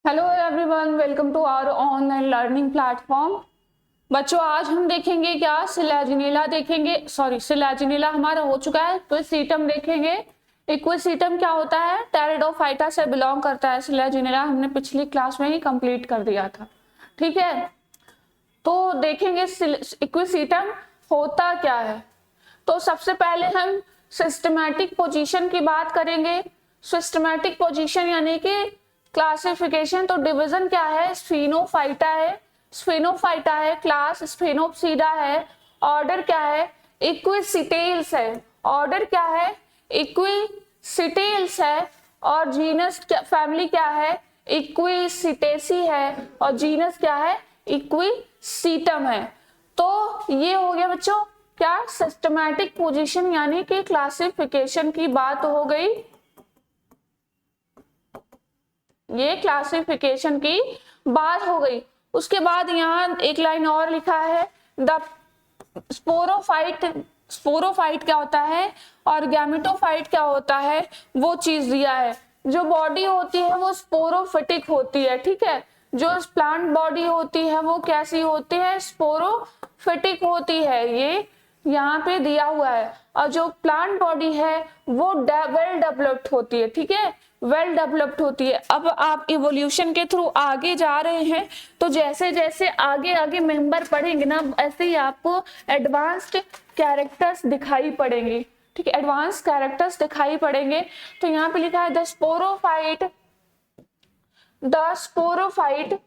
Hello everyone, welcome to our online learning platform. बच्चों, आज हम देखेंगे क्या सिलेजिनेला देखेंगे। सिलेजिनेला हमारा हो चुका है। इक्विसीटम देखेंगे। इक्विसीटम क्या होता है? टेरिडोफाइटा से बिलोंग करता है। सिलेजिनेला हमने पिछली क्लास में ही कंप्लीट कर दिया था। ठीक है, तो देखेंगे इक्विसीटम होता क्या है। तो सबसे पहले हम सिस्टमैटिक पोजीशन की बात करेंगे। सिस्टमैटिक पोजीशन यानी कि क्लासिफिकेशन। तो डिवीजन क्या है? स्फीनोफाइटा है, स्फीनोफाइटा है, क्लास स्फीनोप्सीडा है। ऑर्डर क्या है? इक्विसिटेल्स है। ऑर्डर क्या है? इक्विसिटेल्स है। और जीनस फैमिली क्या है? इक्विसिटेसी है। और जीनस क्या है? इक्विसीटम है। तो ये हो गया बच्चों क्या? सिस्टमैटिक पोजीशन यानी कि क्लासिफिकेशन की बात हो गई। ये क्लासिफिकेशन की बात हो गई। उसके बाद यहाँ एक लाइन और लिखा है, द स्पोरोफाइट। स्पोरोफाइट क्या होता है और गैमेटोफाइट क्या होता है वो चीज दिया है। जो बॉडी होती है वो स्पोरोफिटिक होती है। ठीक है, जो प्लांट बॉडी होती है वो कैसी होती है? स्पोरोफिटिक होती है। ये यहाँ पे दिया हुआ है। और जो प्लांट बॉडी है वो वेल डेवलप्ड होती है। ठीक है, वेल डेवलप्ड होती है। अब आप इवोल्यूशन के थ्रू आगे जा रहे हैं, तो जैसे जैसे आगे आगे मेंबर पढ़ेंगे ना, ऐसे ही आपको एडवांस्ड कैरेक्टर्स दिखाई पड़ेंगे। ठीक है, एडवांस कैरेक्टर्स दिखाई पड़ेंगे। तो यहाँ पे लिखा है the sporophyte, the sporophyte,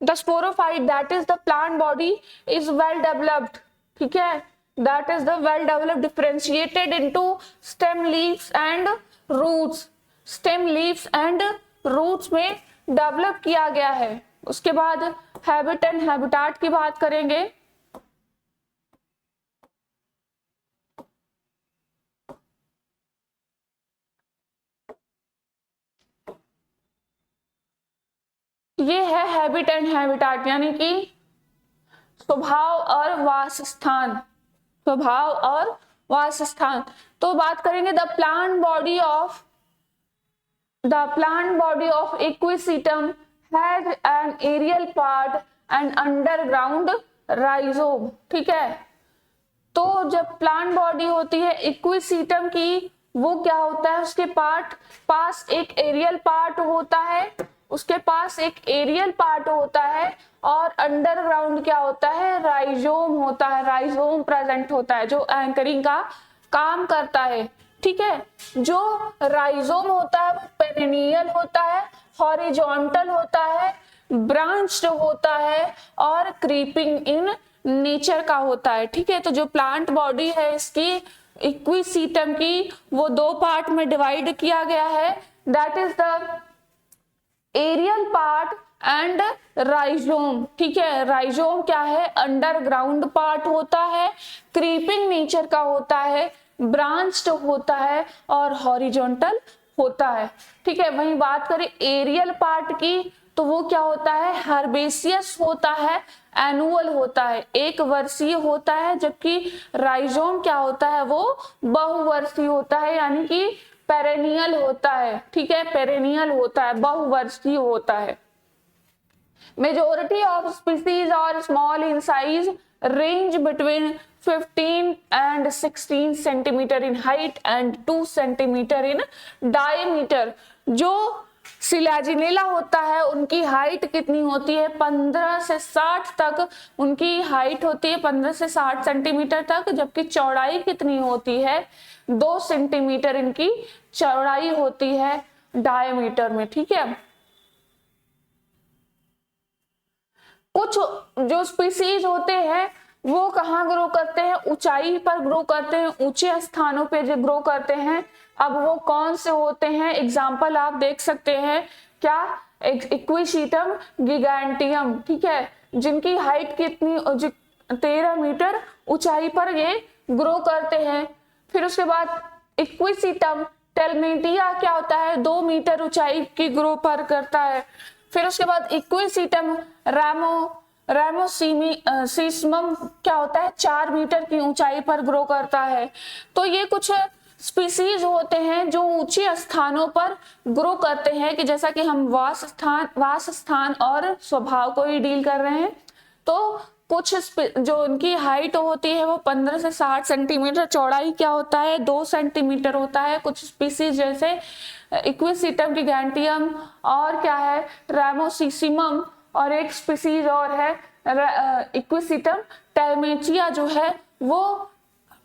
the sporophyte that is the plant body is well developed. ठीक है, that is the well developed differentiated into stem leaves and roots. Stem leaves and roots में डेवलप किया गया है। उसके बाद हैबिट एंड हैबिटाट की बात करेंगे। ये है हैबिट एंड हैबिटाट यानी कि स्वभाव और वासस्थान। स्वभाव और वासस्थान। तो बात करेंगे the plant body of equisetum has an aerial part and underground rhizome. ठीक है, तो जब प्लांट बॉडी होती है इक्विसीटम की, वो क्या होता है? उसके पास एक एरियल पार्ट होता है। उसके पास एक एरियल पार्ट होता है और अंडरग्राउंड क्या होता है? राइजोम होता है। राइजोम प्रेजेंट होता है जो एंकरिंग का काम करता है। ठीक है, जो राइजोम होता है वो पेरिनियल होता है, हॉरिजॉन्टल होता है, ब्रांच्ड होता है और क्रीपिंग इन नेचर का होता है। ठीक है, तो जो प्लांट बॉडी है इसकी इक्विसीटम की, वो दो पार्ट में डिवाइड किया गया है। That is the aerial part and rhizome. ठीक है, राइजोम क्या है? अंडरग्राउंड पार्ट होता है, क्रीपिंग नेचर का होता है, ब्रांच्ड होता है और हॉरिजॉन्टल होता है। ठीक है, वहीं बात करें एरियल पार्ट की, तो वो क्या होता है? हर्बेसियस होता है, एनुअल होता है, एक वर्षीय होता है। जबकि राइजोम क्या होता है? वो बहुवर्षीय होता है यानी कि पेरेनियल होता है। ठीक है, पेरेनियल होता है, बहुवर्षीय होता है। Majority of species are small in size, range between 15 and 16 centimeter in height and 2 centimeter in diameter। जो सिलेजिनेला होता है उनकी हाइट कितनी होती है? 15 से 60 तक उनकी हाइट होती है, 15 से 60 सेंटीमीटर तक। जबकि चौड़ाई कितनी होती है? 2 सेंटीमीटर इनकी चौड़ाई होती है डायमीटर में। ठीक है, कुछ जो स्पीसीज होते हैं वो कहाँ ग्रो करते हैं? ऊंचाई पर ग्रो करते हैं, ऊंचे स्थानों पे जो ग्रो करते हैं। अब वो कौन से होते हैं? एग्जाम्पल आप देख सकते हैं क्या? इक्विसीटम गिगैंटियम। ठीक है, जिनकी हाइट कितनी 13 मीटर ऊंचाई पर ये ग्रो करते हैं। फिर उसके बाद इक्विसीटम टेलमेटिया क्या होता है? 2 मीटर ऊंचाई की ग्रो पर करता है। फिर उसके बाद इक्विसीटम रैमोसिमम क्या होता है? 4 मीटर की ऊंचाई पर ग्रो करता है। तो ये कुछ स्पीसीज होते हैं जो ऊंचे स्थानों पर ग्रो करते हैं, कि जैसा कि हम वास स्थान और स्वभाव को ही डील कर रहे हैं। तो कुछ जो उनकी हाइट होती है वो 15 से 60 सेंटीमीटर, चौड़ाई क्या होता है 2 सेंटीमीटर होता है। कुछ स्पीसीज जैसे इक्विसिटम गिगैंटियम और क्या है रैमोसिसिमम, और एक स्पीसीज और है इक्विसिटम टेलमेचिया जो है वो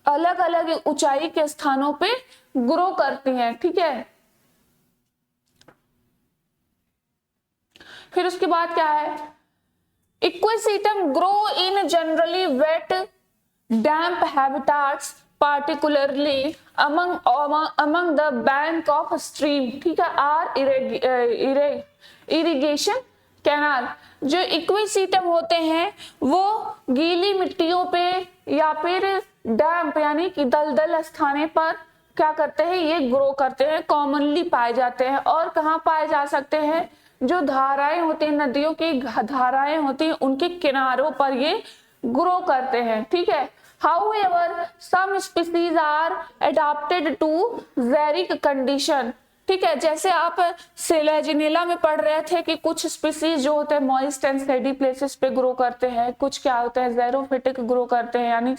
अलग अलग ऊंचाई के स्थानों पे ग्रो करती हैं, ठीक है। फिर उसके बाद क्या है, equisetum grow in generally wet damp habitats particularly among the bank of stream, ठीक है, और इरिगेशन कैनाल। जो इक्विसिटम होते हैं वो गीली मिट्टियों पे या फिर डैम्प यानी कि दलदल स्थाने पर क्या करते हैं, ये ग्रो करते हैं, कॉमनली पाए जाते हैं। और कहाँ पाए जा सकते हैं, जो धाराएं होती हैं, नदियों की धाराएं होती हैं, उनके किनारों पर ये ग्रो करते हैं, ठीक है। However, some species are adapted to xeric condition, ठीक है। जैसे आप सेलेजिनेला में पढ़ रहे थे कि कुछ स्पीसीज जो होते हैं मॉइस्ट एंड सेडी प्लेसेस पे ग्रो करते हैं, कुछ क्या होते हैं ज़ेरोफिटिक ग्रो करते हैं, यानी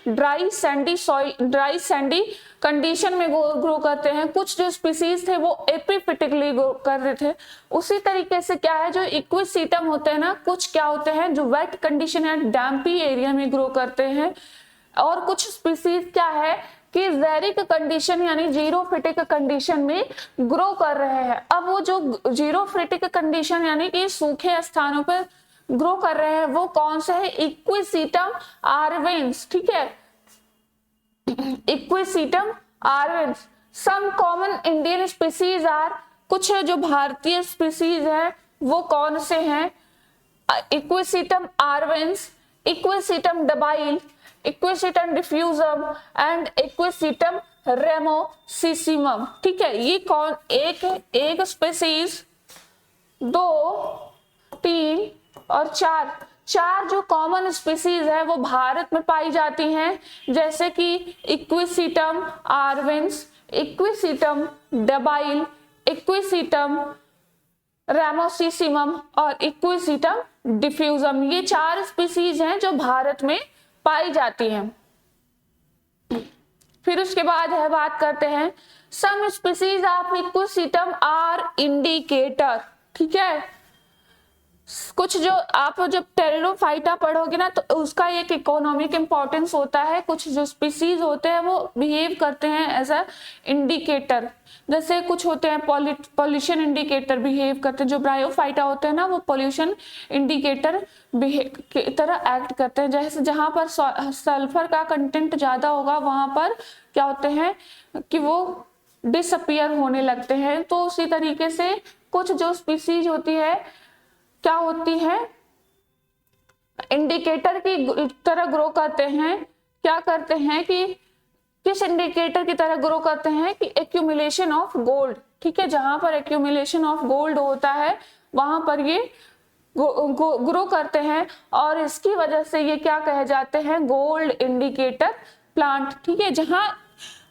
ड्राई सैंडी कंडीशन में ग्रो करते हैं। कुछ जो स्पीसीज थे वो एपिफिटिकली ग्रो कर रहे थे। उसी तरीके से क्या है, जो इक्विसिटम होते हैं ना, कुछ क्या होते हैं जो वेट कंडीशन या डैम्पी एरिया में ग्रो करते हैं, और कुछ स्पीसीज क्या है कि ज़ेरिक कंडीशन यानी जीरोफिटिक कंडीशन में ग्रो कर रहे हैं। अब वो जो जीरोफिटिक कंडीशन यानी कि सूखे स्थानों पर ग्रो कर रहे हैं वो कौन से है, इक्विसिटम आर्वेंस, ठीक है, Equisetum arvense. Some common Indian species are, कुछ जो भारतीय स्पीसीज है वो कौन से हैं, Equisetum arvense, Equisetum debile, Equisetum diffusum and Equisetum ramosissimum, ठीक है। ये कौन एक स्पीसीज, 2, 3 और 4 जो कॉमन स्पीसीज है वो भारत में पाई जाती हैं, जैसे कि equisetum arvense, Equisetum debile, equisetum रेमोसिसिमम और इक्विसिटम डिफ्यूजम। ये 4 स्पीसीज हैं जो भारत में पाई जाती हैं। फिर उसके बाद है बात करते हैं some species of equisetum are indicator, ठीक है। कुछ जो आप जब टेरिडोफाइटा पढ़ोगे ना तो उसका एक इकोनॉमिक इंपॉर्टेंस होता है। कुछ जो स्पीसीज होते हैं वो बिहेव करते हैं एज अ इंडिकेटर, जैसे कुछ होते हैं पॉल्यूशन इंडिकेटर बिहेव करते हैं। जो ब्रायोफाइटा होते हैं ना वो पॉल्यूशन इंडिकेटर की तरह एक्ट करते हैं। जैसे जहां पर सल्फर का कंटेंट ज्यादा होगा वहां पर क्या होते हैं कि वो डिसअपियर होने लगते हैं। तो उसी तरीके से कुछ जो स्पीसीज होती है क्या होती है, इंडिकेटर की तरह ग्रो करते हैं। क्या करते हैं कि किस इंडिकेटर की तरह ग्रो करते हैं कि एक्यूमुलेशन ऑफ गोल्ड, ठीक है। जहां पर एक्यूमुलेशन ऑफ गोल्ड होता है वहां पर ये ग्रो करते हैं, और इसकी वजह से ये क्या कहे जाते हैं, गोल्ड इंडिकेटर प्लांट, ठीक है।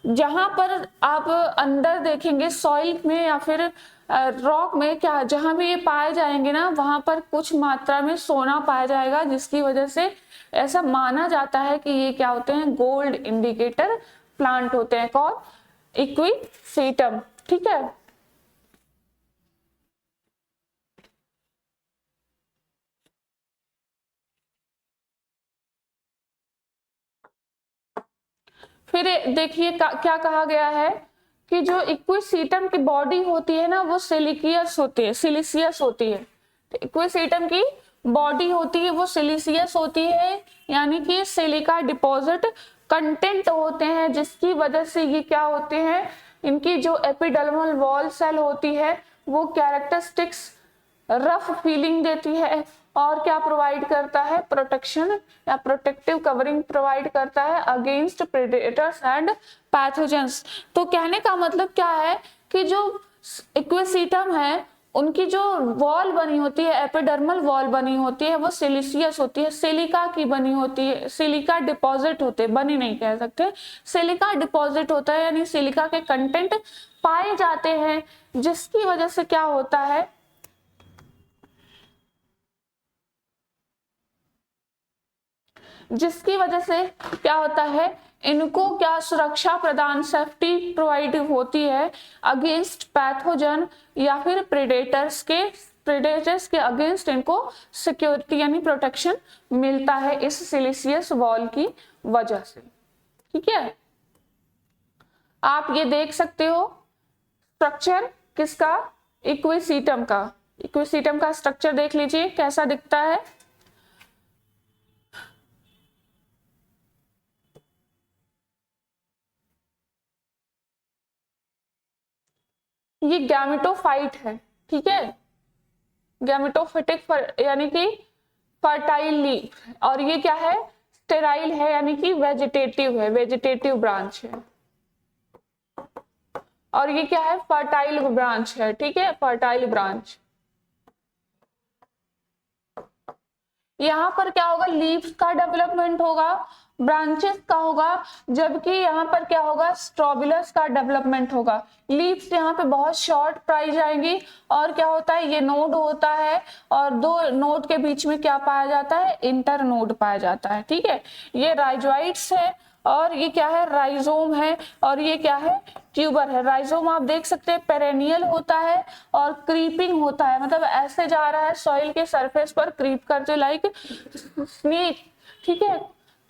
जहां पर आप अंदर देखेंगे सॉइल में या फिर रॉक में, क्या जहां भी ये पाए जाएंगे ना वहां पर कुछ मात्रा में सोना पाया जाएगा, जिसकी वजह से ऐसा माना जाता है कि ये क्या होते हैं, गोल्ड इंडिकेटर प्लांट होते हैं। कौन, इक्विसिटम, ठीक है। फिर देखिए क्या कहा गया है कि जो इक्विसिटम की बॉडी होती है ना वो सिलिशियस होती है। इक्विसिटम की बॉडी होती है वो सिलिशियस होती है, यानी कि सिलिका डिपॉजिट कंटेंट होते हैं, जिसकी वजह से ये क्या होते हैं, इनकी जो एपिडर्मल वॉल सेल होती है वो कैरेक्टरिस्टिक्स रफ फीलिंग देती है और क्या प्रोवाइड करता है, प्रोटेक्शन या प्रोटेक्टिव कवरिंग प्रोवाइड करता है अगेंस्ट प्रेडेटर्स एंड पैथोजेंस। तो कहने का मतलब क्या है कि जो इक्विसिटम है उनकी जो वॉल बनी होती है, एपिडर्मल वॉल बनी होती है, वो सिलिशियस होती है, सिलिका की बनी होती है, सिलिका डिपॉजिट होते, बनी नहीं कह सकते, सिलिका डिपॉजिट होता है, यानी सिलिका के कंटेंट पाए जाते हैं, जिसकी वजह से क्या होता है, जिसकी वजह से क्या होता है, इनको क्या सुरक्षा प्रदान, सेफ्टी प्रोवाइड होती है अगेंस्ट पैथोजन या फिर प्रेडेटर्स के अगेंस्ट इनको सिक्योरिटी यानी प्रोटेक्शन मिलता है इस सिलिशियस वॉल की वजह से। ठीक है, आप ये देख सकते हो स्ट्रक्चर किसका, इक्विसीटम का। इक्विसीटम का स्ट्रक्चर देख लीजिए कैसा दिखता है। ये गैमेटोफाइट है, ठीक है, गैमेटोफिटिक यानी कि फर्टाइल लीफ, और ये क्या है, स्टेराइल है यानी कि वेजिटेटिव है, वेजिटेटिव ब्रांच है, और ये क्या है, फर्टाइल ब्रांच है। ठीक है, फर्टाइल ब्रांच। यहाँ पर क्या होगा, लीव्स का डेवलपमेंट होगा, ब्रांचेस का होगा, जबकि यहाँ पर क्या होगा, स्ट्रोबिलस का डेवलपमेंट होगा। लीव्स यहाँ पे बहुत शॉर्ट पाई जाएंगी, और क्या होता है, ये नोड होता है, और दो नोड के बीच में क्या पाया जाता है, इंटर नोड पाया जाता है। ठीक है, ये राइजोइड्स है, और ये क्या है, राइजोम है, और ये क्या है, ट्यूबर है। राइजोम आप देख सकते हैं पेरेनियल होता है और क्रीपिंग होता है, मतलब ऐसे जा रहा है सॉइल के सरफेस पर क्रीप करते लाइक स्नेक। ठीक है,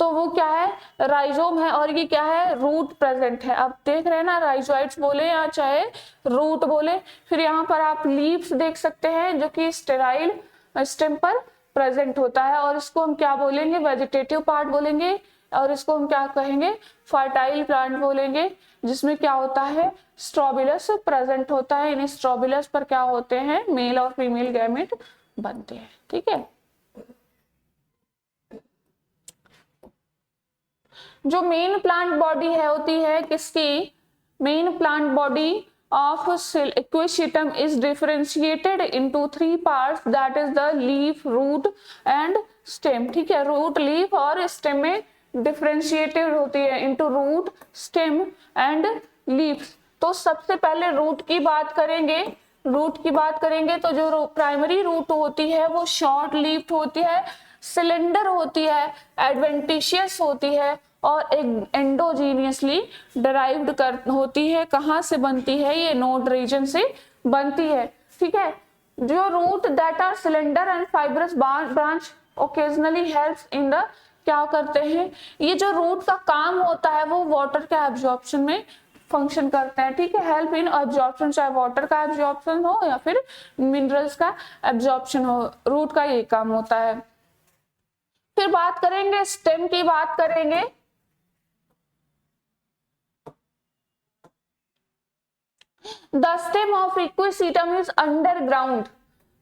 तो वो क्या है, राइजोम है, और ये क्या है, रूट प्रेजेंट है। आप देख रहे हैं ना, राइजोइड्स बोले या चाहे रूट बोले। फिर यहाँ पर आप लीव्स देख सकते हैं जो कि स्टेराइल स्टेम पर प्रेजेंट होता है, और इसको हम क्या बोलेंगे, वेजिटेटिव पार्ट बोलेंगे, और इसको हम क्या कहेंगे, फर्टाइल प्लांट बोलेंगे, जिसमें क्या होता है, स्ट्रोबिलस प्रेजेंट होता है। इन स्ट्रोबिलस पर क्या होते हैं, मेल और फीमेल गैमेट बनते हैं। ठीक है, जो मेन प्लांट बॉडी है होती है किसकी, main plant body of equisetum is differentiated into 3 parts, that is the leaf, root and stem। ठीक है, रूट, लीफ और स्टेम में डिफरेंशिएटेड होती है into root, stem and leaves। तो सबसे पहले रूट की बात करेंगे, रूट की बात करेंगे तो जो प्राइमरी रूट होती है वो शॉर्ट लीफ होती है, सिलेंडर होती है, एडवेंटिशियस होती है, और एक एंडोजीनियसली डिराइव्ड होती है। कहाँ से बनती है, ये नोड रीजन से बनती है। ठीक है, जो root that are cylinder and fibrous branch occasionally helps in the, क्या करते हैं, ये जो रूट का काम होता है वो वाटर के एब्जॉर्प्शन में फंक्शन करते हैं। ठीक है, हेल्प इन एब्जॉर्प्शन, चाहे वाटर का एब्जॉर्प्शन हो या फिर मिनरल्स का एब्जॉर्प्शन हो, रूट का ये काम होता है। फिर बात करेंगे स्टेम की, बात करेंगे। The stem of equisetum is underground.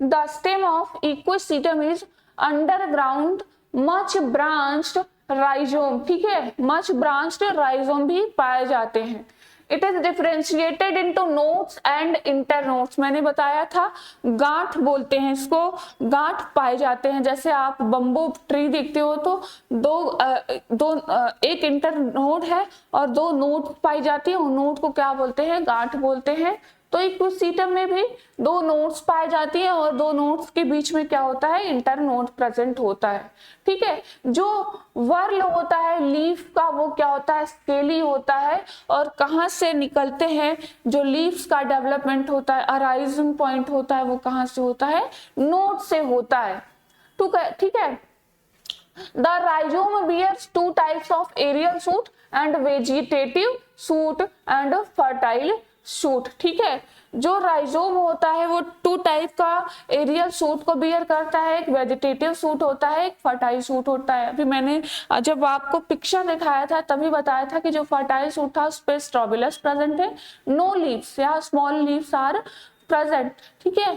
The stem of equisetum is underground, much branched rhizome। ठीक है, much branched rhizome भी पाए जाते हैं। It is differentiated into nodes and internodes। मैंने बताया था, गांठ बोलते हैं इसको, गांठ पाए जाते हैं। जैसे आप बम्बू ट्री देखते हो तो एक इंटरनोड है और 2 नोड पाई जाती है, उन नोड को क्या बोलते हैं, गांठ बोलते हैं। तो इक्विसीटम में भी 2 नोड्स पाई जाती है, और 2 नोड्स के बीच में क्या होता है, इंटरनोड प्रेजेंट होता है। ठीक है, जो वर्ल होता है लीफ का वो क्या होता है, स्केली होता है, और कहाँ से निकलते हैं, जो लीव्स का डेवलपमेंट होता है, अराइजिंग पॉइंट होता है, वो कहाँ से होता है, नोड से होता है। ठीक है, The rhizome bears 2 types of aerial shoot and vegetative shoot and fertile shoot। ठीक है, जो राइजोम होता है वो 2 टाइप का एरियल शूट को बियर करता है, एक वेजिटेटिव शूट होता है, एक फर्टाइल शूट होता है। अभी मैंने जब आपको पिक्चर दिखाया था तभी बताया था कि जो फर्टाइल शूट था उस पर स्ट्रोबिलस प्रेजेंट है, नो लीव्स या स्मॉल लीव्स आर प्रेजेंट। ठीक है,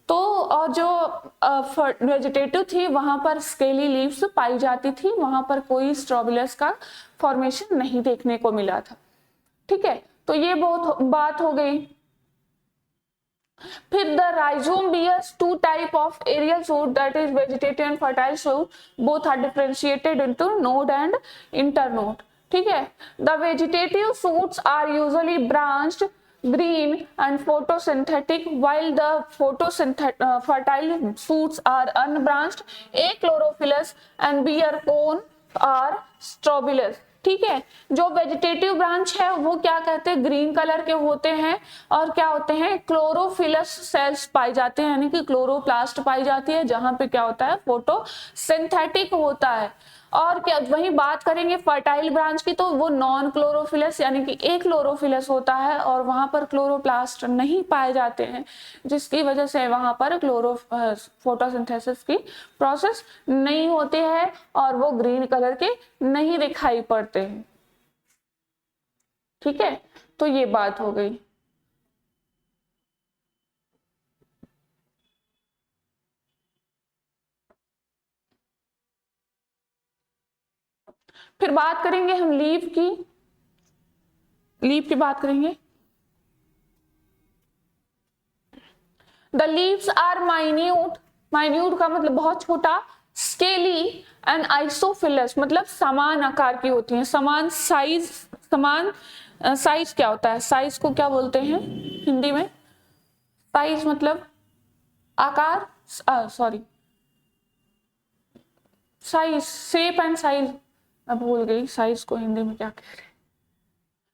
तो और जो वेजिटेटिव थी वहां पर स्केली लीव्स पाई जाती थी, वहां पर कोई स्ट्रोबिलस का फॉर्मेशन नहीं देखने को मिला था। ठीक है, तो ये बहुत बात हो गई। फिर the rhizome bears two type of aerial shoot, that is vegetative and fertile shoot, both are differentiated into node and internode. ठीक है, the vegetative shoots are usually branched, green and photosynthetic, while the fertile shoots are unbranched, achlorophyllous, and beer cone are strobilus। ठीक है, जो vegetative branch है वो क्या कहते हैं, ग्रीन कलर के होते हैं और क्या होते हैं, क्लोरोफिलस सेल्स पाए जाते हैं, यानी कि क्लोरोप्लास्ट पाई जाती है, जहां पे क्या होता है, फोटोसिंथेटिक होता है। और क्या वही बात करेंगे फर्टाइल ब्रांच की, तो वो नॉन क्लोरोफिलस यानी कि एक क्लोरोफिलस होता है और वहां पर क्लोरोप्लास्ट नहीं पाए जाते हैं, जिसकी वजह से वहां पर फोटोसिंथेसिस की प्रोसेस नहीं होती है और वो ग्रीन कलर के नहीं दिखाई पड़ते हैं। ठीक है, तो ये बात हो गई। फिर बात करेंगे हम लीफ की बात करेंगे। The leaves are minute, minute का मतलब बहुत छोटा, स्केली एंड आइसोफिलस मतलब समान आकार की होती हैं, समान साइज क्या होता है, साइज को क्या बोलते हैं हिंदी में, साइज मतलब आकार, sorry size, shape and size, मैं भूल गई साइज को हिंदी में क्या कह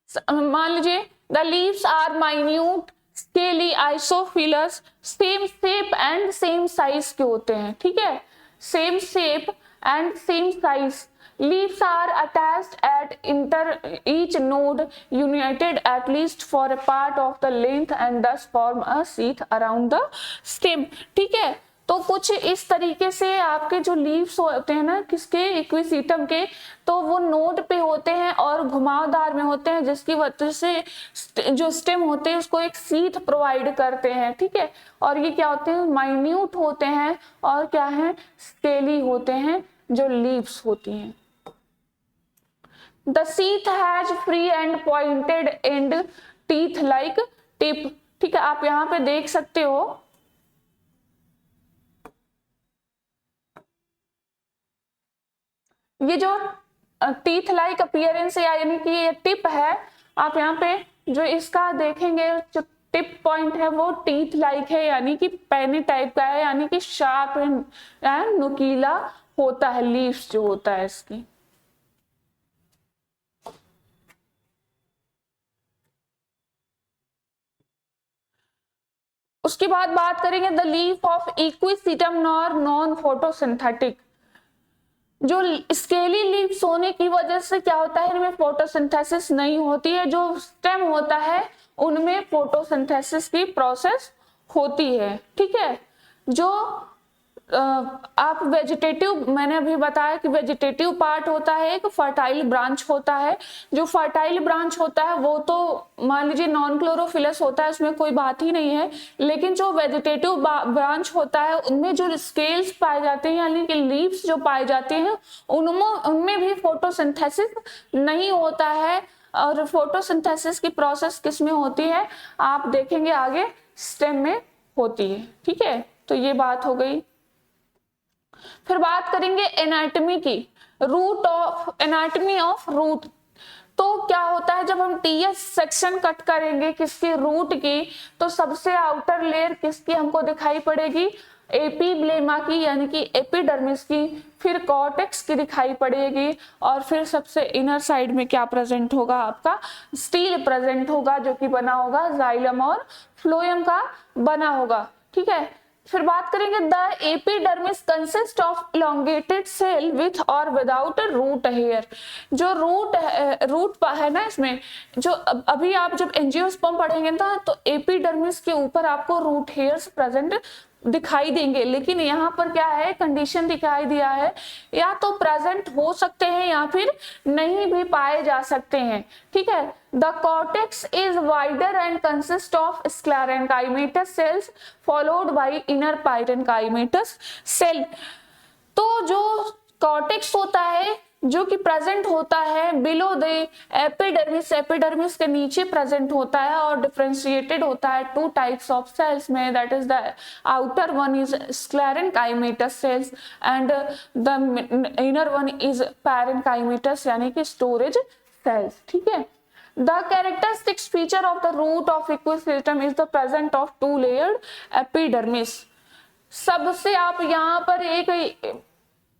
रहे। मान लीजिए the leaves are minute, scaly, isophyllous, same shape and same size के होते हैं। ठीक है, same shape and same size. Leaves are attached at each node, united at least for a part of the length and thus form a sheath around the stem। ठीक है, तो कुछ इस तरीके से आपके जो लीव्स होते हैं ना किसके, इक्विसीटम के, तो वो नोड पे होते हैं और घुमावदार में होते हैं, जिसकी वजह से जो स्टेम होते हैं उसको एक सीथ प्रोवाइड करते हैं। ठीक है, और ये क्या होते हैं, माइन्यूट होते हैं और क्या है, स्केली होते हैं जो लीव्स होती हैं। The sheath has free and pointed end teeth like tip। ठीक है, आप यहां पे देख सकते हो ये जो टीथ लाइक अपीयरेंस यानी कि ये टिप है, आप यहाँ पे जो इसका देखेंगे जो टिप पॉइंट है वो टीथ लाइक है, यानी कि पैनी टाइप का है, यानी कि शार्प एंड नुकीला होता है, लीव्स जो होता है इसकी। उसके बाद बात करेंगे the leaf of equisetum nor non photosynthetic. जो स्केली लीव्स होने की वजह से क्या होता है, इनमें फोटोसिंथेसिस नहीं होती है, जो स्टेम होता है उनमें फोटोसिंथेसिस की प्रोसेस होती है। ठीक है, जो आप वेजिटेटिव, मैंने अभी बताया कि वेजिटेटिव पार्ट होता है, एक फर्टाइल ब्रांच होता है। जो फर्टाइल ब्रांच होता है वो तो मान लीजिए नॉन क्लोरोफिलस होता है, उसमें कोई बात ही नहीं है, लेकिन जो वेजिटेटिव ब्रांच होता है उनमें जो स्केल्स पाए जाते हैं यानी कि लीव्स जो पाए जाते हैं उनमें भी फोटोसिंथेसिस नहीं होता है। और फोटोसिंथेसिस की प्रोसेस किसमें होती है, आप देखेंगे आगे स्टेम में होती है। ठीक है, तो ये बात हो गई। फिर बात करेंगे एनाटॉमी की, एनाटॉमी ऑफ रूट। तो क्या होता है जब हम टीएस सेक्शन कट करेंगे किसकी, रूट की, तो सबसे आउटर लेयर किसकी हमको दिखाई पड़ेगी, एपीब्लेमा की यानी कि एपिडर्मिस की, फिर कॉर्टेक्स की दिखाई पड़ेगी, और फिर सबसे इनर साइड में क्या प्रेजेंट होगा, आपका स्टील प्रेजेंट होगा जो कि बना होगा जाइलम और फ्लोएम का बना होगा। ठीक है, फिर बात करेंगे the epidermis consist of elongated cell with और विदाउट रूट हेयर। जो रूट है ना, इसमें जो अभी आप जब एंजियोस्पर्म पढ़ेंगे ना तो एपिडर्मिस के ऊपर आपको रूट हेयर्स प्रेजेंट दिखाई देंगे, लेकिन यहाँ पर क्या है, कंडीशन दिखाई दिया है या तो प्रेजेंट हो सकते हैं या फिर नहीं भी पाए जा सकते हैं। ठीक है, the cortex is wider and consist of sclerenchymatous cells followed by inner parenchymatous cell. तो जो कॉर्टेक्स होता है जो कि प्रेजेंट होता है बिलो द एपिडर्मिस, एपिडर्मिस के नीचे प्रेजेंट होता है और डिफरेंशिएटेड होता है टू टाइप्स ऑफ सेल्स में, that is the outer one is sclerenchymatous cells and the inner one is parenchymatous यानी कि स्टोरेज सेल्स। ठीक है, the characteristics feature of the root of Equisetum is the present of two layered epidermis. सबसे आप यहाँ पर एक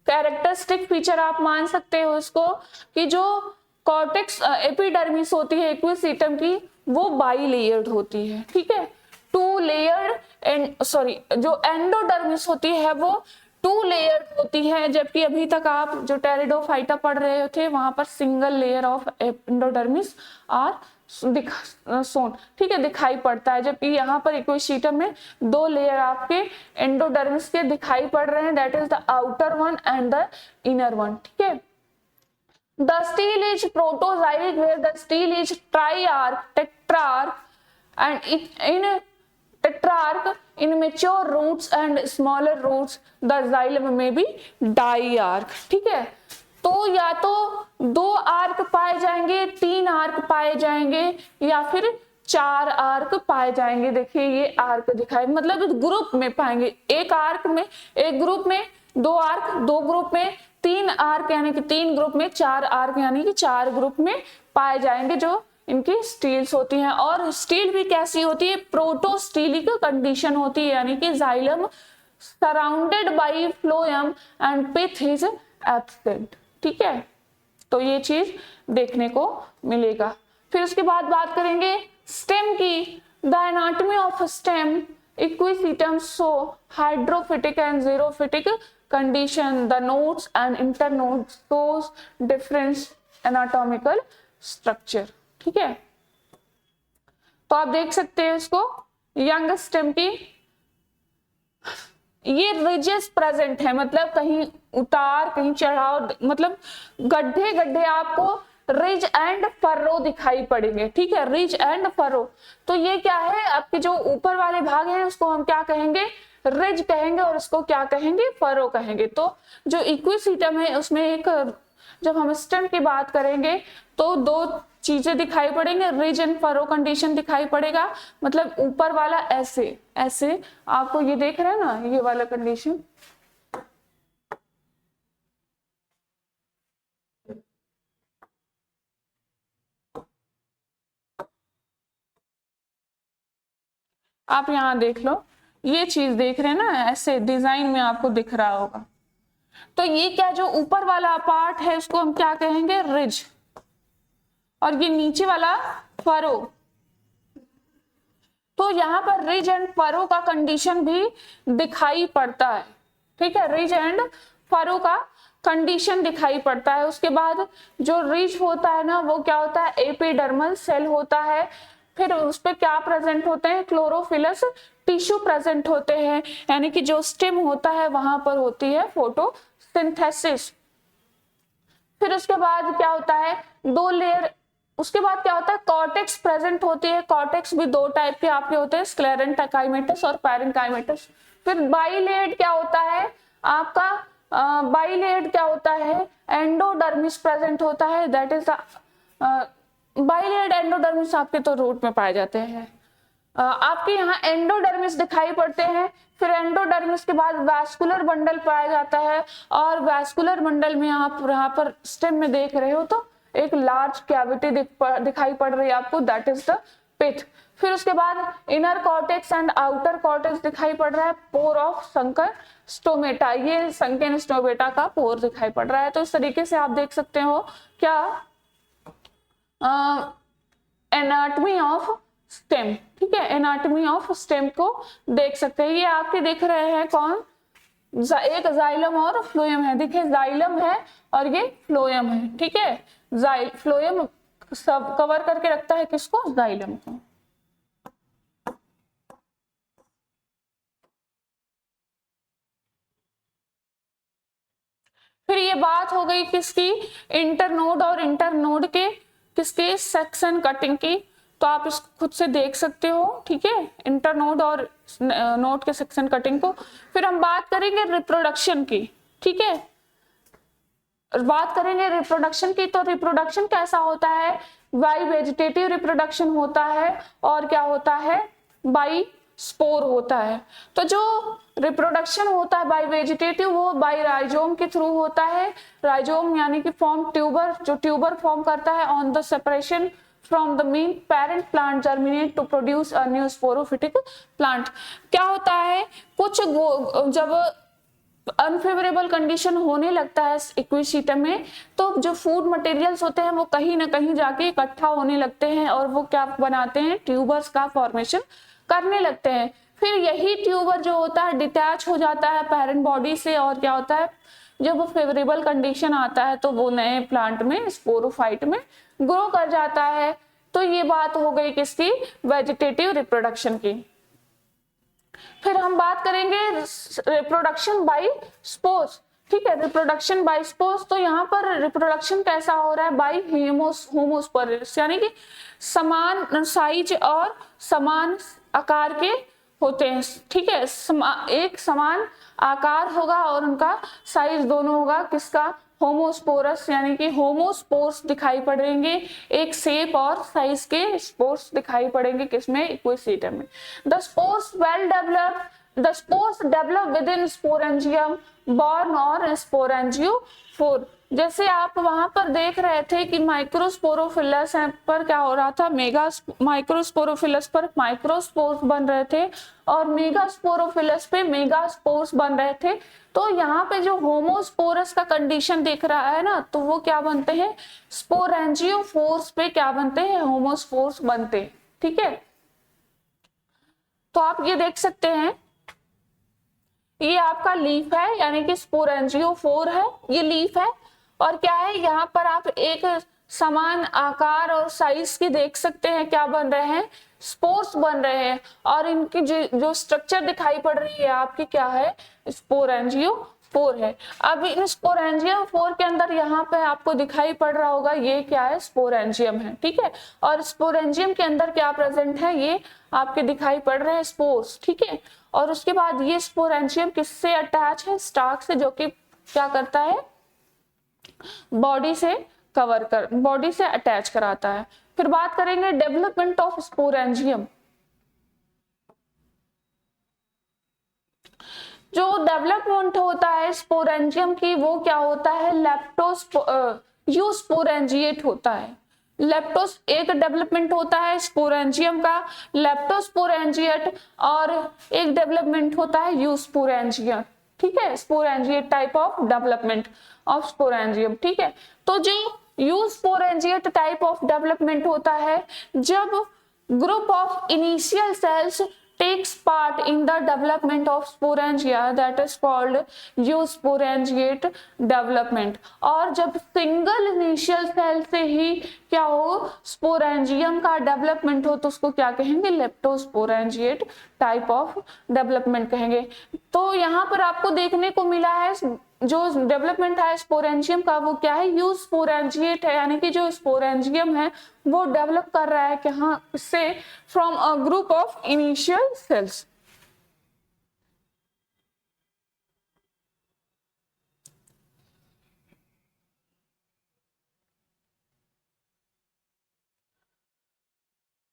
characteristic feature आप मान सकते हो इसको कि जो कॉर्टेक्स एपिडर्मिस होती है इक्विसिस्टम की वो बाई लेयर्ड होती है। ठीक है, टू लेयर्ड एंड सॉरी जो एंडोडर्मिस होती है वो टू लेयर होती है, जबकि अभी तक आप जो टेरिडोफाइटा पढ़ रहे थे वहां पर single layer of endodermis are seen. ठीक है, दिखाई पड़ता है, जबकि यहाँ पर इक्विसिस्टम में दो लेयर आपके एंडोडर्मिस के दिखाई पड़ रहे हैं, that is the outer one and the inner one. ठीक है, the stele is protostelic where the stele is triarch tetrarch and in tetrarch in mature roots and smaller roots the xylem may be diarch। ठीक है, तो या तो दो arc पाए जाएंगे, तीन आर्क पाए जाएंगे या फिर चार आर्क पाए जाएंगे। देखिए ये आर्क दिखाए मतलब ग्रुप में पाएंगे, एक आर्क में एक ग्रुप में दो आर्क, दो ग्रुप में तीन आर्क यानी कि तीन ग्रुप में चार आर्क यानी कि चार ग्रुप में पाए जाएंगे जो इनकी स्टील्स होती हैं। और स्टील भी कैसी होती है, प्रोटोस्टीलिक कंडीशन होती है यानी कि xylem surrounded by phloem and pith is absent. ठीक है, तो ये चीज देखने को मिलेगा। फिर उसके बाद बात करेंगे स्टेम की। The anatomy of stem Equisetum show hydrophytic and xerophytic condition, the nodes and internodes shows different anatomical structure. ठीक है, तो आप देख सकते हैं इसको यंग स्टेम की ये रिजेस प्रेजेंट है, मतलब कहीं उतार कहीं चढ़ाव, मतलब गड्ढे गड्ढे आपको रिज एंड फरो दिखाई पड़ेंगे। ठीक है, रिज एंड फरो, तो ये क्या है आपके जो ऊपर वाले भाग हैं उसको हम क्या कहेंगे, रिज कहेंगे, और इसको क्या कहेंगे, फरो कहेंगे। तो जो इक्विसिस्टम है उसमें एक जब हम स्टेम की बात करेंगे तो दो चीजें दिखाई पड़ेंगे, रिज एंड फरो कंडीशन दिखाई पड़ेगा, मतलब ऊपर वाला ऐसे ऐसे आपको ये देख रहे हैं ना, ये वाला कंडीशन, आप यहां देख लो, ये चीज देख रहे हैं ना, ऐसे डिजाइन में आपको दिख रहा होगा। तो ये क्या जो ऊपर वाला पार्ट है उसको हम क्या कहेंगे, रिज, और ये नीचे वाला फरो। तो यहाँ पर रिज एंड फरो का कंडीशन भी दिखाई पड़ता है। ठीक है, रिज एंड फरो का कंडीशन दिखाई पड़ता है। उसके बाद जो रिज होता है ना वो क्या होता है, एपिडर्मल सेल होता है। फिर उस पे क्या प्रेजेंट होते हैं, क्लोरोफिलस टिश्यू प्रेजेंट होते हैं, यानी कि जो स्टेम होता है वहां पर होती है फोटोसिंथेसिस। फिर उसके बाद क्या होता है, दो लेयर, उसके बाद क्या होता है, कॉर्टेक्स प्रेजेंट होती है। कॉर्टेक्स भी दो टाइप के आपके होते हैं, स्क्लेरेंकाइमेटस और पैरेंकाइमेटस। फिर बाइलेड क्या होता है आपका, बाइलेड क्या होता है, एंडोडर्मिस प्रेजेंट होता है, दैट इज बाइलेड एंडोडर्मिस आपके तो रूट में पाए जाते हैं। आपके यहाँ एंडोडर्मिस दिखाई पड़ते हैं। फिर एंडोडर्मिस के बाद वैस्कुलर बंडल पाया जाता है, और वैस्कुलर बंडल में आप यहाँ पर स्टेम में देख रहे हो तो एक लार्ज कैविटी दिखाई पड़ रही है आपको, दैट इज द पिथ। फिर उसके बाद inner cortex and outer cortex दिखाई पड़ रहा है, पोर ऑफ संकर स्टोमेटा, ये संकेन स्टोमेटा का पोर दिखाई पड़ रहा है। तो इस तरीके से आप देख सकते हो क्या एनाटॉमी ऑफ स्टेम। ठीक है, एनाटॉमी ऑफ स्टेम को देख सकते हैं। ये आपके देख रहे हैं कौन, एक जाइलम और फ्लोएम है। देखिए जाइलम है और ये फ्लोएम है। ठीक है, फ्लोएम सब कवर करके रखता है किसको, जाइलम को। फिर ये बात हो गई किसकी, इंटरनोड और इंटरनोड के किसके, सेक्शन कटिंग की। तो आप इसको खुद से देख सकते हो। ठीक है, इंटरनोड और नोड के सेक्शन कटिंग को। फिर हम बात करेंगे रिप्रोडक्शन की। ठीक है, बात करेंगे रिप्रोडक्शन की, तो रिप्रोडक्शन कैसा होता है, बाई वेजिटेटिव रिप्रोडक्शन होता है और क्या होता है, बाई स्पोर होता है। तो जो रिप्रोडक्शन होता है बाई वेजिटेटिव वो बाई राइजोम के थ्रू होता है। राइजोम यानी कि फॉर्म ट्यूबर, जो ट्यूबर फॉर्म करता है on the separation from the main parent plant germinate to produce a new sporophytic plant। क्या होता है, कुछ जब अनफेवरेबल कंडीशन होने लगता है इक्विसिटम में, तो जो फूड मटेरियल्स होते हैं वो कहीं ना कहीं जाके इकट्ठा होने लगते हैं और वो क्या बनाते हैं, ट्यूबर्स का फॉर्मेशन करने लगते हैं। फिर यही ट्यूबर जो होता है डिटैच हो जाता है पेरेंट बॉडी से, और क्या होता है, जब फेवरेबल कंडीशन आता है तो वो नए प्लांट में स्पोरोफाइट में ग्रो कर जाता है। तो ये बात हो गई किसकी, वेजिटेटिव रिप्रोडक्शन की। फिर हम बात करेंगे रिप्रोडक्शन बाय स्पोर्स। ठीक है, रिप्रोडक्शन बाय स्पोर्स, तो यहाँ पर रिप्रोडक्शन कैसा हो रहा है, बाय होमोस्पोरस, यानी कि समान साइज और समान आकार के होते हैं। ठीक है, एक समान आकार होगा और उनका साइज दोनों होगा किसका, होमोस्पोरस, यानी कि होमोस्पोर्स दिखाई पड़ेंगे, एक शेप और साइज के स्पोर्स दिखाई पड़ेंगे किसमें, इक्विसिटम में। The spores well developed, the spores develop with in sporangium born और स्पोरेंजियोफोर। जैसे आप वहां पर देख रहे थे कि माइक्रोस्पोरोफिलस पर क्या हो रहा था, माइक्रोस्पोरोफिलस पर माइक्रोस्पोर्स बन रहे थे और मेगास्पोरोफिलस पे मेगास्पोर्स बन रहे थे। तो यहाँ पे जो होमोस्पोरस का कंडीशन देख रहा है ना, तो वो क्या बनते हैं, स्पोरेंजियोफोर्स पे क्या बनते हैं, होमोस्पोर्स बनते हैं। ठीक है, तो आप ये देख सकते हैं, ये आपका लीफ है यानी कि स्पोरेंजियोफोर है, ये लीफ है। और क्या है, यहाँ पर आप एक समान आकार और साइज के देख सकते हैं क्या बन रहे हैं, स्पोर्स बन रहे हैं। और इनकी जो स्ट्रक्चर दिखाई पड़ रही है आपकी क्या है, स्पोरेंजियोफोर है। अब इन स्पोरेंजियोफोर के अंदर यहाँ पे आपको दिखाई पड़ रहा होगा ये क्या है, स्पोरेंजियम है। ठीक है, और स्पोरेंजियम के अंदर क्या प्रेजेंट है, ये आपके दिखाई पड़ रहे हैं स्पोर्स। ठीक है, और उसके बाद ये स्पोरेंजियम किससे अटैच है, स्टार्क से, जो कि क्या करता है, बॉडी से बॉडी से अटैच कराता है। फिर बात करेंगे डेवलपमेंट ऑफ स्पोरेंजियम। जो डेवलपमेंट होता है स्पोरेंजियम की वो क्या होता है, यूस्पोरेंजिएट होता है। लेप्टोस एक डेवलपमेंट होता है स्पोरेंजियम का, लेप्टोस्पोरेंजिएट, और एक डेवलपमेंट होता है यूस्पोरेंजिएट। ठीक है, sporangiate type of development of sporangium. ठीक है, तो जो यूस्पोरेंजिएट टाइप ऑफ डेवलपमेंट होता है जब group of initial cells takes part in the development of sporangia, that is called eusporangiate development। और जब सिंगल इनिशियल सेल से ही क्या हो, स्पोरेंजियम का डेवलपमेंट हो, तो उसको क्या कहेंगे, लेप्टोस्पोरेंजिएट टाइप ऑफ डेवलपमेंट कहेंगे। तो यहाँ पर आपको देखने को मिला है जो डेवलपमेंट है स्पोरेंजियम का वो क्या है, यूस्पोरेंजिएट है, यानी कि जो स्पोरेंजियम है वो डेवलप कर रहा है कि हाँ इससे from a group of initial cells.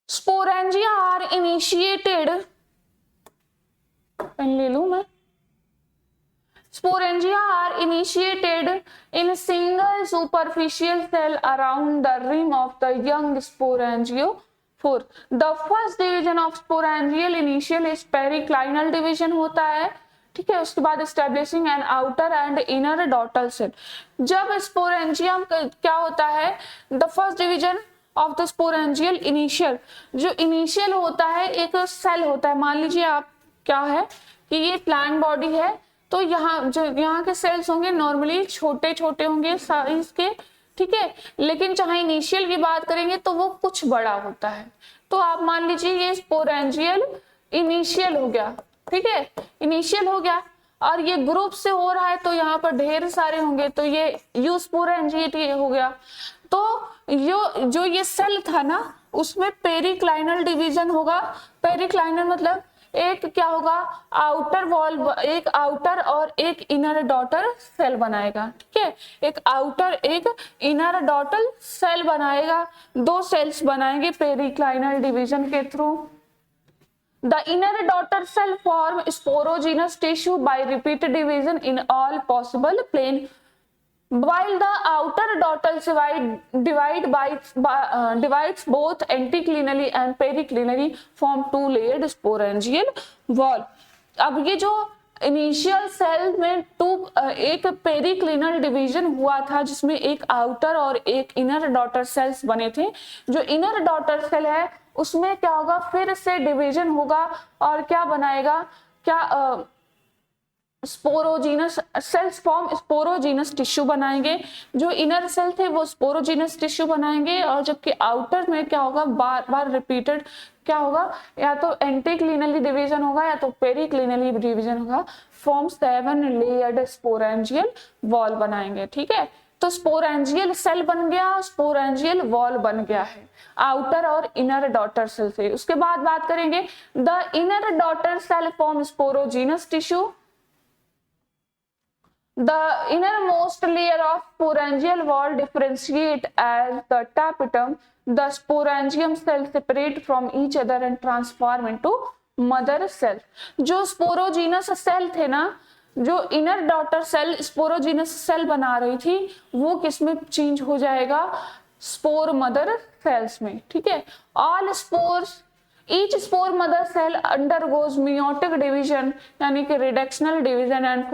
Sporangia are initiated, pen ले लूं मैं, Sporangia are initiated in a single superficial cell around the rim of the young sporangiophore। The first division of sporangial initial is periclinal division होता है। ठीक है, उसके बाद establishing an outer and inner dorsal cell। जब sporangium क्या होता है, the first division of the sporangial initial, जो इनिशियल होता है एक सेल होता है। मान लीजिए आप क्या है कि ये प्लांट बॉडी है, तो यहाँ जो यहाँ के सेल्स होंगे नॉर्मली छोटे छोटे होंगे साइज के। ठीक है, लेकिन चाहे इनिशियल की बात करेंगे तो वो कुछ बड़ा होता है। तो आप मान लीजिए ये स्पोरेंजियल इनिशियल हो गया। ठीक है, इनिशियल हो गया और ये ग्रुप से हो रहा है तो यहाँ पर ढेर सारे होंगे, तो ये यूस्पोरेंजिएट हो गया। तो जो ये सेल था ना उसमें पेरिक्लाइनल डिवीजन होगा। पेरिक्लाइनल मतलब एक क्या होगा, आउटर वॉल, एक आउटर और एक इनर डॉटर सेल बनाएगा। ठीक है, एक आउटर एक इनर डॉटर सेल बनाएगा, दो सेल्स बनाएंगे पेरिक्लाइनल डिवीजन के through. The inner daughter cell form sporogenous tissue by repeated division in all possible plane, while the outer daughter divides both anticlinally and periclinally form two-layered sporangial wall। अब ये जो initial cell में एक periclinal division हुआ था जिसमें एक outer और एक इनर डॉटर सेल्स बने थे। जो इनर डॉटर सेल है उसमें क्या होगा, फिर से डिवीजन होगा और क्या बनाएगा, क्या sporogenous cells form sporogenous tissue बनाएंगे। जो इनर सेल थे वो स्पोरोजीनस टिश्यू बनाएंगे और जबकि आउटर में क्या होगा, बार बार रिपीटेड क्या होगा, या तो एंटीक्लिनली डिवीजन होगा या तो पेरिक्लिनली डिवीजन होगा, फॉर्म 7 लेयर्ड स्पोरेंजियल वॉल बनाएंगे। ठीक है, तो स्पोरेंजियल सेल बन गया, स्पोरेंजियल वॉल बन गया है आउटर और इनर डॉटर सेल से। उसके बाद बात करेंगे the inner daughter cell form sporogenous tissue. The innermost layer of sporangial wall differentiate as the tapetum. The sporangium cells separate from each other and transform into mother cell। जो sporogenous cell थे ना, जो inner daughter cell sporogenous cell बना रही थी, वो किसमें change हो जाएगा, स्पोर मदर सेल्स में। ठीक है, all spores each spore mother cell undergoes meiotic division यानी कि reductional division and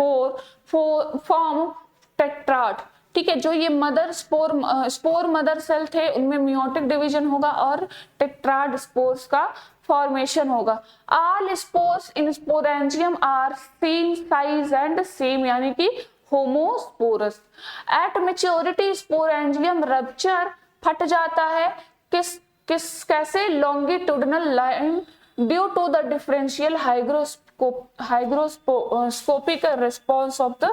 form tetrad. ठीक है, जो ये मदर स्पोर मदर सेल थे उनमें मियोटिक डिवीजन होगा और टेट्राड स्पोर्स का फॉर्मेशन होगा। All spores in sporangium are same size and same यानी कि homosporous. At maturity sporangium rupture फट जाता है, कैसे, longitudinal line due to the differential hygroscopic response of the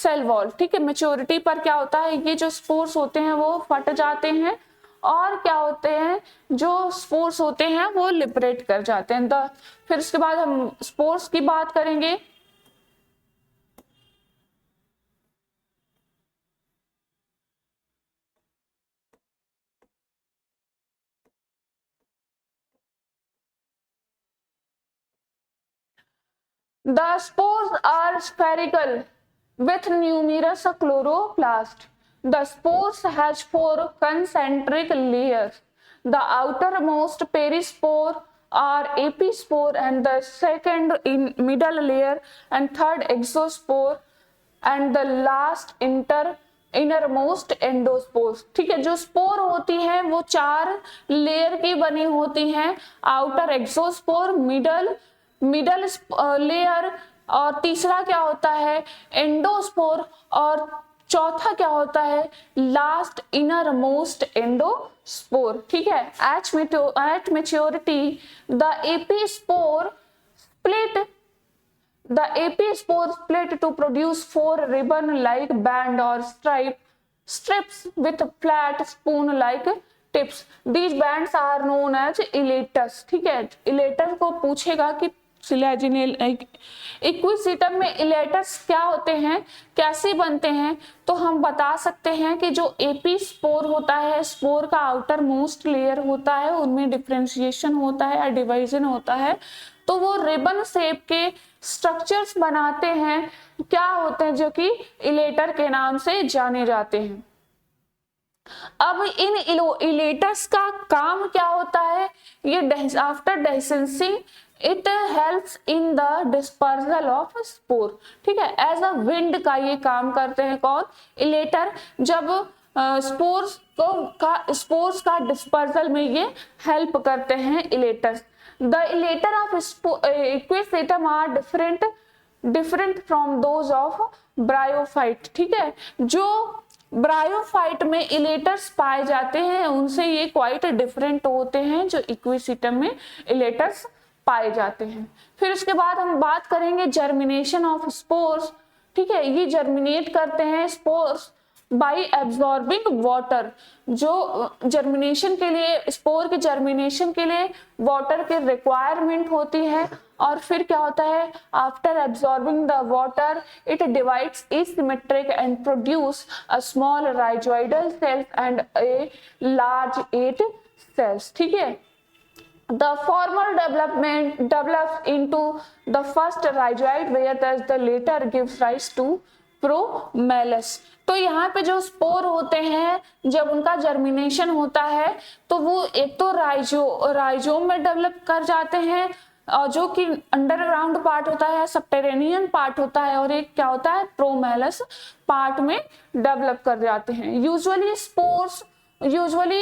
cell wall. ठीक है, मैच्योरिटी पर क्या होता है, ये जो स्पोर्स होते हैं वो फट जाते हैं और क्या होते हैं, जो स्पोर्स होते हैं वो लिबरेट कर जाते हैं। फिर उसके बाद हम स्पोर्स की बात करेंगे। The spores are spherical with numerous chloroplasts. The spores has 4 concentric layers. The outermost perispore are epispore and the second in middle layer and third exospore and the last innermost endospores. ठीक है, जो spore होती है वो 4 layer की बनी होती हैं, आउटर एक्सोस्पोर, मिडल लेयर और तीसरा क्या होता है एंडोस्पोर और चौथा क्या होता है लास्ट इनर मोस्ट एंडोस्पोर। ठीक है, at maturity the epispore split to produce 4 ribbon like band or strips with flat spoon like tips. These bands are known as इलेटस। ठीक है, इलेटर को पूछेगा कि इक्विसिटम में इलेटस क्या होते हैं, कैसे बनते हैं, तो हम बता सकते हैं कि जो एपी स्पोर होता है, स्पोर का आउटर मोस्ट लेयर होता है, उनमें डिफरेंशिएशन होता है या डिवीजन होता है, तो वो रिबन शेप के स्ट्रक्चर्स बनाते हैं, क्या होते हैं, जो कि इलेटर के नाम से जाने जाते हैं। अब इन इलेटर्स का काम क्या होता है, ये after dehiscing it helps in the dispersal of spore. ठीक है, एज अ विंड का ये काम करते हैं कौन, इलेटर। जब स्पोर्स का डिस्पर्सल में ये हेल्प करते हैं elaters. The elater of equisetum are different from those of bryophyte. ठीक है, जो ब्रायोफाइट में इलेटर्स पाए जाते हैं उनसे ये क्वाइट डिफरेंट होते हैं जो इक्विसिटम में इलेटर्स पाए जाते हैं। फिर उसके बाद हम बात करेंगे जर्मिनेशन ऑफ स्पोर्स। ठीक है, ये जर्मिनेट करते हैं स्पोर्स बाई एब्जॉर्बिंग वाटर। जो जर्मिनेशन के लिए, स्पोर के जर्मिनेशन के लिए वाटर की रिक्वायरमेंट होती है और फिर क्या होता है, after absorbing the water it divides asymmetric and produce a small rhizoidal cells and a large 8 cells. ठीक है, the former development develops into the first rhizoid whereas the later gives rise to प्रोमेलस. तो यहाँ पे जो spore होते हैं जब उनका जर्मिनेशन होता है तो वो एक तो राइजोम में डेवलप कर जाते हैं जो कि अंडरग्राउंड पार्ट होता है, सबटेरेनियन पार्ट होता है, और एक क्या होता है, प्रोमेलस पार्ट में डेवलप कर जाते हैं. Usually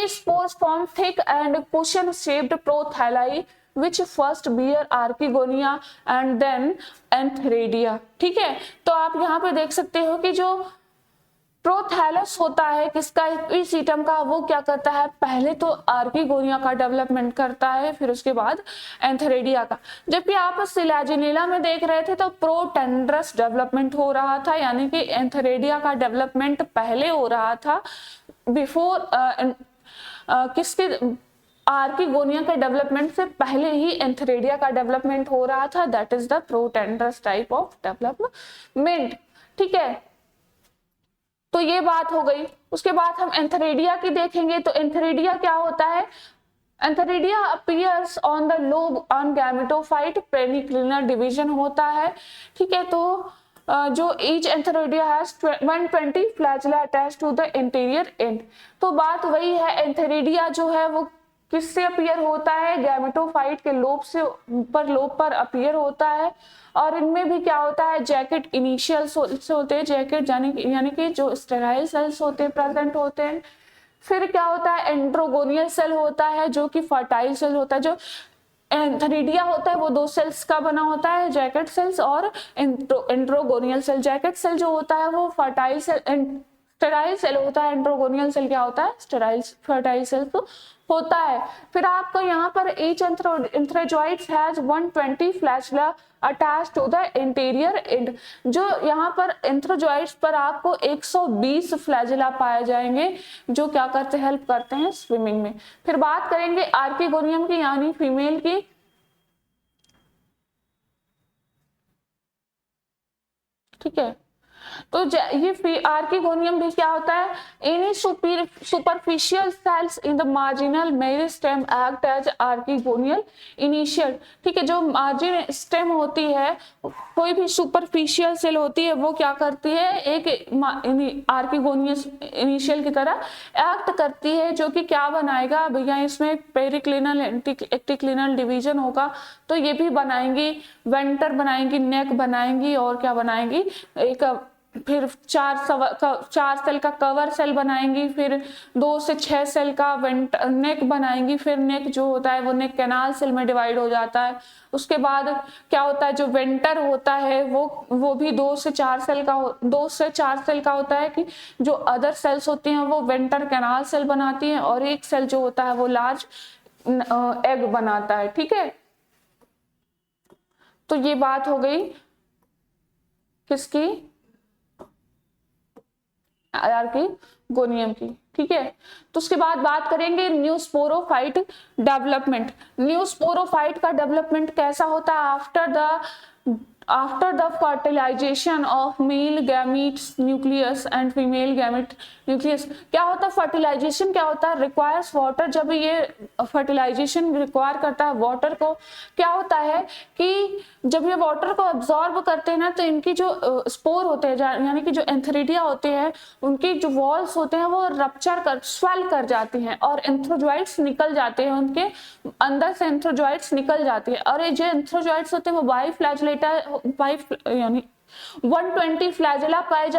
spores form thick and cushion shaped prothallai which first bear archegonia and then antheridia. ठीक है, तो आप यहाँ पे देख सकते हो कि जो प्रोथैलस होता है किसका, इक्विसीटम का, वो क्या करता है, पहले तो आर्किगोनिया का डेवलपमेंट करता है, फिर उसके बाद एंथेरेडिया का. जबकि आप सिलाजिनेला में देख रहे थे तो प्रोटेंड्रस डेवलपमेंट हो रहा था, यानी कि एंथेरेडिया का डेवलपमेंट पहले हो रहा था बिफोर किसके, आर्किगोनिया के डेवलपमेंट से पहले ही एंथेरेडिया का डेवलपमेंट हो रहा था. That is the protandrous type of development. ठीक है, तो ये बात हो गई. उसके बाद हम एंथेरेडिया की देखेंगे. तो एंथेरेडिया क्या होता है, antheridia appears on the lobe on gametophyte periclinal division होता है. ठीक है, तो जो each antheridia has 120 flagella attached to the interior end. तो बात वही है, एंथेरेडिया जो है वो किससे अपीयर होता है, गैमेटोफाइट के लोब पर अपीयर होता है. और इनमें भी क्या होता है, जैकेट इनिशियल सेल्स होते हैं, जैकेट यानी कि जो स्टेराइल सेल्स होते हैं प्रेजेंट होते हैं. फिर क्या होता है, एंड्रोगोनियल सेल होता है जो कि फर्टाइल सेल होता है. जो एंथेरेडिया होता है वो 2 सेल्स का बना होता है, जैकेट सेल्स और एंड्रोगोनियल सेल. जैकेट सेल जो होता है वो फर्टाइल सेल, स्टेराइल सेल होता है. एंड्रोगोनियल सेल क्या होता है, स्टेराइल फर्टाइल सेल तो होता है. फिर आपको यहाँ पर each antherozoids has 120 flagella attached to the interior end. जो यहाँ पर एंथ्रोजॉइड्स पर आपको 120 फ्लैजिला पाए जाएंगे जो क्या करते हैं, हेल्प करते हैं स्विमिंग में. फिर बात करेंगे आर्किगोनियम की यानी फीमेल की. ठीक है, तो ये आर्किगोनियम भी क्या होता है, any superficial cells in the marginal meristem act as archegonial initial. ठीक है, जो मार्जिन स्टेम होती है, कोई भी सुपरफिशियल सेल होती है वो क्या करती है, एक आर्किगोनियस इनिशियल की तरह एक्ट करती है, जो कि क्या बनाएगा भैया, इसमें पेरिक्लिनल एंटीक्लिनल डिवीजन होगा. तो ये भी बनाएंगी, वेंटर बनाएंगी, नेक बनाएंगी, और क्या बनाएंगी, एक फिर 4 सेल का कवर सेल बनाएंगी, फिर 2 से 6 सेल का नेक बनाएंगी. फिर नेक जो होता है वो नेक कैनाल सेल में डिवाइड हो जाता है. उसके बाद क्या होता है, जो वेंटर होता है वो भी 2 से 4 सेल का होता है, कि जो अदर सेल्स होती हैं वो वेंटर कैनाल सेल बनाती हैं, और एक सेल जो होता है वो लार्ज एग बनाता है. ठीक है, तो ये बात हो गई किसकी, आर्किगोनियम की. ठीक है, तो उसके बाद बात करेंगे new sporophyte development. New sporophyte का डेवलपमेंट कैसा होता है, after the fertilization of male gametes nucleus and female gamete nucleus. क्या होता है फर्टिलाइजेशन, क्या होता है, रिक्वायर्स वाटर. जब ये फर्टिलाइजेशन रिक्वायर करता है वाटर को, क्या होता है कि जब ये वाटर को अब्सॉर्ब करते हैं ना, तो इनकी जो स्पोर होते हैं यानी कि जो एंथेरेडिया होते हैं, उनकी जो वॉल्स होते हैं वो रप्चर कर स्वेल कर जाती हैं, और एंथ्रोजॉइड्स निकल जाते हैं, उनके अंदर से एंथ्रोजॉइड्स निकल जाती है. और ये जो एंथ्रोजॉइड्स होते हैं वो बाइफ्लैजिलेटा यानी 120 फ्लैजिला पाए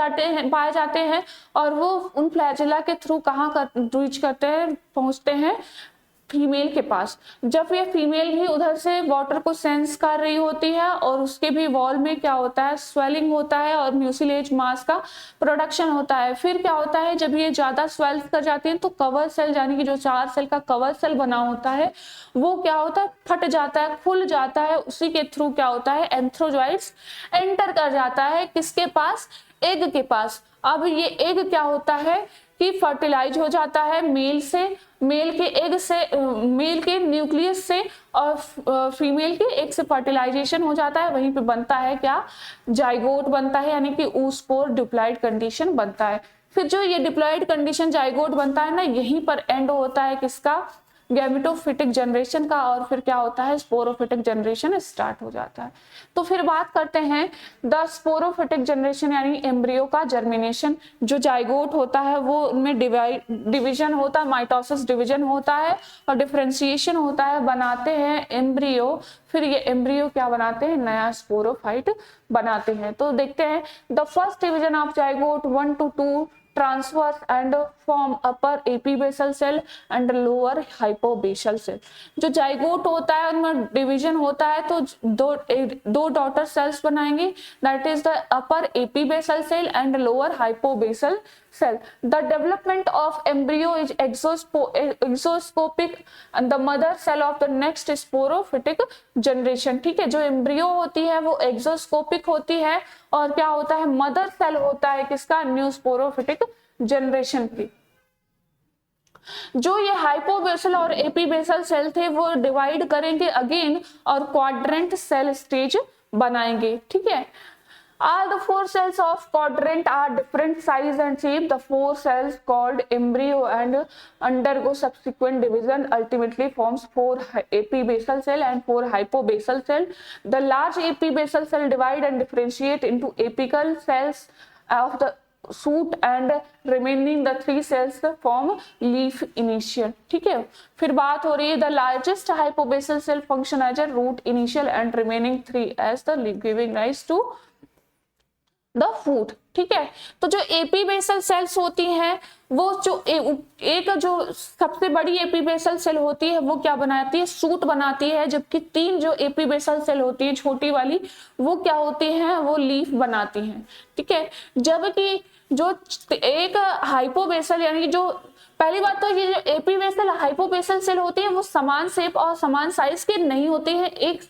जाते हैं, और वो उन फ्लैजिला के थ्रू कहाँ रीच करते हैं, पहुंचते हैं फीमेल के पास. जब ये फीमेल भी उधर से वाटर को सेंस कर रही होती है, और उसके भी वॉल में क्या होता है, स्वेलिंग होता है और म्यूसिलेज मास का प्रोडक्शन होता है. फिर क्या होता है, जब ये ज्यादा स्वेल कर जाती है तो कवर सेल यानी कि जो 4 सेल का कवर सेल बना होता है वो क्या होता है, फट जाता है, खुल जाता है. उसी के थ्रू क्या होता है, एंथ्रोजॉइड्स एंटर कर जाता है किसके पास, एग के पास. अब ये एग क्या होता है कि फर्टिलाइज हो जाता है मेल से, मेल के एग से, मेल के न्यूक्लियस से, और फीमेल के एग से फर्टिलाइजेशन हो जाता है, वहीं पे बनता है क्या, जाइगोट बनता है, यानी कि oospore डिप्लॉइड कंडीशन बनता है। फिर जो ये डिप्लॉइड कंडीशन जाइगोट बनता है ना, यहीं पर एंड होता है किसका, गैमेटोफिटिक जनरेशन का, और फिर क्या होता है, स्पोरोफिटिक जनरेशन स्टार्ट हो जाता है। तो फिर बात करते हैं द स्पोरोफिटिक जनरेशन, यानी एम्ब्रियो का जर्मिनेशन। जो जाइगोट होता है वो उनमें डिवीजन होता है, माइटोसिस डिवीजन होता है और डिफरेंशिएशन होता है, बनाते हैं एम्ब्रियो। फिर ये एम्ब्रियो क्या बनाते हैं, नया स्पोरोफाइट बनाते हैं। तो देखते हैं the first division of zygote 1 to 2 transverse and form upper epibasal cell and lower hypobasal cell। जो जाइगोट होता है उनमें डिवीजन होता है, तो दो डॉटर सेल्स बनाएंगे, that is the upper epibasal cell and lower hypobasal cell। The development of embryo is exoscopic and the mother cell of the next sporophytic generation। ठीक है, जो एम्ब्रियो होती है वो एक्सोस्कोपिक होती है, और क्या होता है, मदर सेल होता है किसका, न्यू स्पोरोफिटिक जनरेशन की। जो ये हाइपोबेसल और एपीबेसल सेल थे वो डिवाइड करेंगे अगेन और क्वाड्रेंट सेल स्टेज बनाएंगे। ठीक है, all the 4 cells of quadrant are different size and shape। The 4 cells called embryo and undergo subsequent division ultimately forms 4 epibasal cell and 4 hypobasal cell। The large epibasal cell divide and differentiate into apical cells of the shoot and remaining the 3 cells form leaf initial। ठीक है, फिर बात हो रही है the largest hypobasal cell function as a root initial and remaining 3 as the leaf giving rise to the food. ठीक है, तो जो एपीबेसल सेल्स होती हैं वो जो एक जो सबसे बड़ी एपीबेसल सेल होती है वो क्या बनाती है, सूट बनाती है, जबकि 3 जो एपीबेसल सेल होती है छोटी वाली वो क्या होती हैं, वो लीफ बनाती हैं। ठीक है, जबकि जो एक हाइपोबेसल, यानी जो पहली बात तो ये जो एपीबेसल हाइपोबेसल सेल होती है वो समान शेप और समान साइज के नहीं होते हैं, एक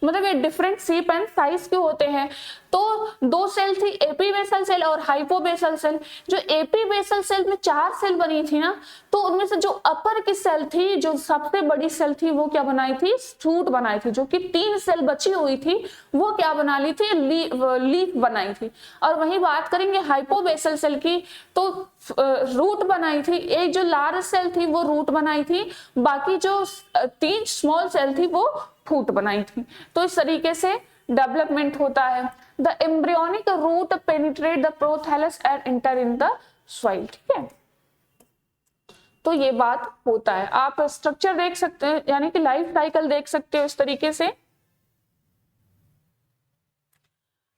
मतलब ये डिफरेंट शेप एंड साइज के होते हैं। तो 2 सेल थी, एपीबेसल सेल और हाइपोबेसल सेल। जो एपीबेसल सेल में 4 सेल बनी थी ना, तो उनमें से जो अपर की सेल थी, जो सबसे बड़ी सेल थी, वो क्या बनाई थी, सूट बनाई थी। जो कि 3 सेल बची हुई थी वो क्या बना ली थी, लीफ बनाई थी। और वही बात करेंगे हाइपोबेसल सेल की, तो रूट बनाई थी। एक जो लार्ज सेल थी वो रूट बनाई थी, बाकी जो 3 स्मॉल सेल थी वो फूट बनाई थी। तो इस तरीके से डेवलपमेंट होता है। The embryonic root penetrate the prothallus and enter in the soil. ठीक है, तो ये बात होता है। आप स्ट्रक्चर देख सकते हैं, यानी कि लाइफ साइकिल देख सकते हो इस तरीके से।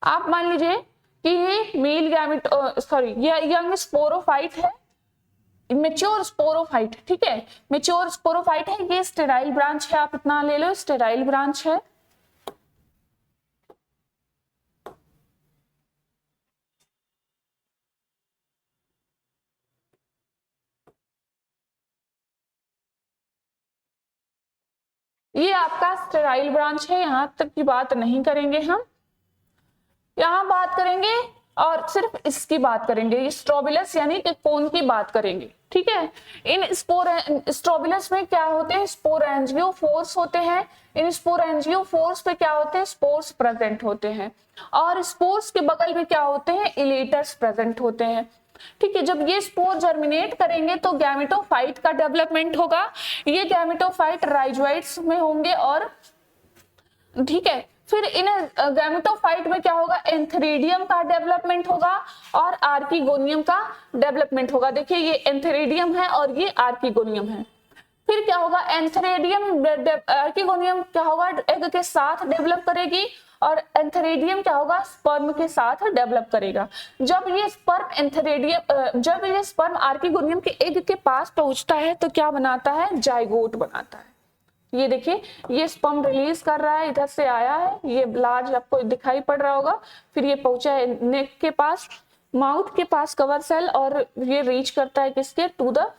आप मान लीजिए कि ये मेल गैमेट ये यंग स्पोरोफाइट है, मेच्योर स्पोरोफाइट। ठीक है, मेच्योर स्पोरोफाइट है, ये स्टेराइल ब्रांच है, आप इतना ले लो, स्टेराइल ब्रांच है। ये आपका स्टेराइल ब्रांच है, यहां तक की बात नहीं करेंगे हम, यहां बात करेंगे और सिर्फ इसकी बात करेंगे, स्ट्रोबिलस यानी कि कोन की बात करेंगे। ठीक है, इन स्ट्रोबिलस में क्या होते हैं, स्पोरेंजियोफोर्स होते हैं। इन स्पोरेंजियोफोर्स पे क्या होते हैं, स्पोर्स प्रेजेंट होते हैं, और स्पोर्स के बगल में क्या होते हैं, इलेटर्स प्रेजेंट होते हैं। ठीक है, जब ये स्पोर जर्मिनेट करेंगे तो गैमेटोफाइट का डेवलपमेंट होगा। ये गैमेटोफाइट राइजोइड्स में होंगे, और ठीक है, फिर इन गैमेटोफाइट में क्या होगा, एंथेरिडियम का डेवलपमेंट होगा और आर्किगोनियम का डेवलपमेंट होगा। देखिए ये एंथेरिडियम है और ये आर्किगोनियम है। फिर क्या होगा, एंथेरिडियम आर्किगोनियम क्या होगा, एग के साथ डेवलप करेगी, और एंथेरिडियम क्या होगा, स्पर्म के साथ डेवलप करेगा। जब ये स्पर्म आर्किगोनियम के एग के पास पहुंचता है तो क्या बनाता है, जाइगोट बनाता है। ये देखिए, ये स्पर्म रिलीज कर रहा है, इधर से आया है, ये लार्ज आपको दिखाई पड़ रहा होगा, फिर ये पहुंचा है नेक के पास, माउथ के पास कवर सेल, और ये रीच करता है किसके, टू द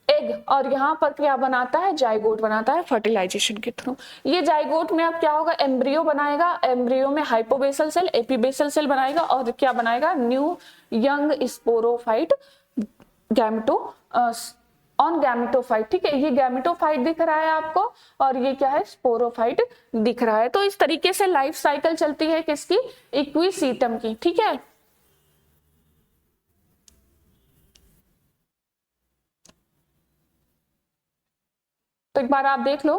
एग, और यहाँ पर क्या बनाता है, जाइगोट बनाता है फर्टिलाइजेशन के थ्रू। ये जाइगोट में अब क्या होगा, एम्ब्रियो बनाएगा, एम्ब्रियो में हाइपोबेसल सेल एपीबेसल सेल बनाएगा, और क्या बनाएगा, new young sporophyte gameto on gametophyte. ठीक है, ये गैमेटोफाइट दिख रहा है आपको और ये क्या है, स्पोरोफाइट दिख रहा है। तो इस तरीके से लाइफ साइकिल चलती है किसकी, इक्विसीटम की। ठीक है, तो एक बार आप देख लो।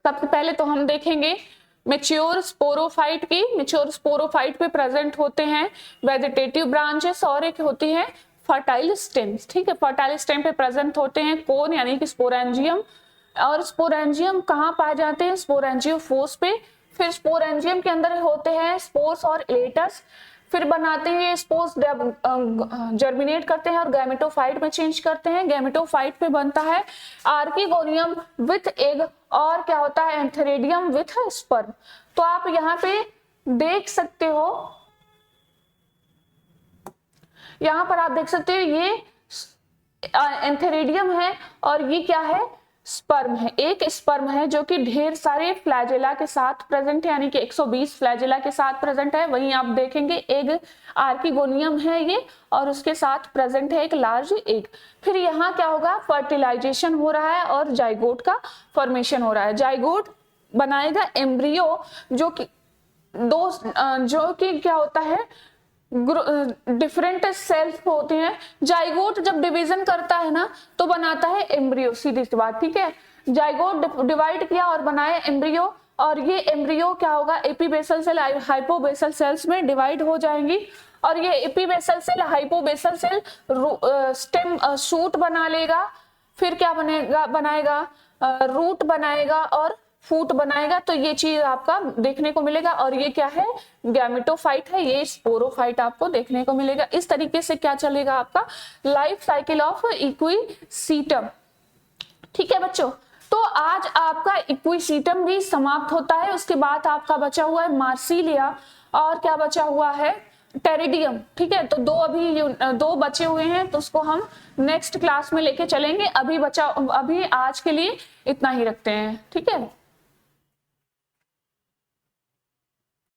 सबसे पहले तो हम देखेंगे मेच्योर स्पोरोफाइट की। मेच्योर स्पोरोफाइट पे प्रेजेंट होते हैं वेजिटेटिव ब्रांचेस और एक होती है फर्टाइल स्टेम्स। ठीक है, फर्टाइल स्टेम पे प्रेजेंट होते हैं कोन यानी कि स्पोरेंजियम। और स्पोरेंजियम कहाँ पाए जाते हैं, स्पोरेंजियोफोर्स पे। फिर स्पोरेंजियम के अंदर होते हैं स्पोर्स और इलेटस, फिर बनाते हैं स्पोर्स, जर्मिनेट करते हैं और गैमेटोफाइट में चेंज करते हैं। गैमेटोफाइट पे बनता है आर्किगोनियम विथ एग और क्या होता है, एंथेरिडियम विथ स्पर्म। तो आप यहाँ पे देख सकते हो, यहाँ पर आप देख सकते हो ये एंथेरिडियम है और ये क्या है, स्पर्म है। एक स्पर्म है जो कि ढेर सारे फ्लैजेला के साथ प्रेजेंट है, यानी कि 120 फ्लैजेला के साथ प्रेजेंट है। वहीं आप देखेंगे एक आर्किगोनियम है ये और उसके साथ प्रेजेंट है एक लार्ज एग। फिर यहाँ क्या होगा, फर्टिलाइजेशन हो रहा है और जाइगोट का फॉर्मेशन हो रहा है। जाइगोट बनाएगा एम्ब्रियो जो कि क्या होता है, डिफरेंट सेल्स होते हैं। जाइगोट जब डिवीजन करता है ना तो बनाता है एम्ब्रियो, सीधी सी बात। ठीक है, जाइगोट डिवाइड किया और बनाया एम्ब्रियो, और ये एम्ब्रियो क्या होगा, एपीबेसल सेल हाइपोबेसल सेल्स में डिवाइड हो जाएंगी। और ये epibasal cell hypobasal cell stem shoot बना लेगा। फिर क्या बनाएगा, रूट बनाएगा और फूट बनाएगा। तो ये चीज आपका देखने को मिलेगा। और ये क्या है, गैमेटोफाइट है, ये स्पोरोफाइट आपको देखने को मिलेगा। इस तरीके से क्या चलेगा आपका लाइफ साइकिल ऑफ इक्विसीटम। ठीक है बच्चों, तो आज आपका इक्विसीटम भी समाप्त होता है। उसके बाद आपका बचा हुआ है मार्सिलिया और क्या बचा हुआ है, टेरिडियम। ठीक है, तो दो बचे हुए हैं, तो उसको हम नेक्स्ट क्लास में लेके चलेंगे। अभी आज के लिए इतना ही रखते हैं। ठीक है।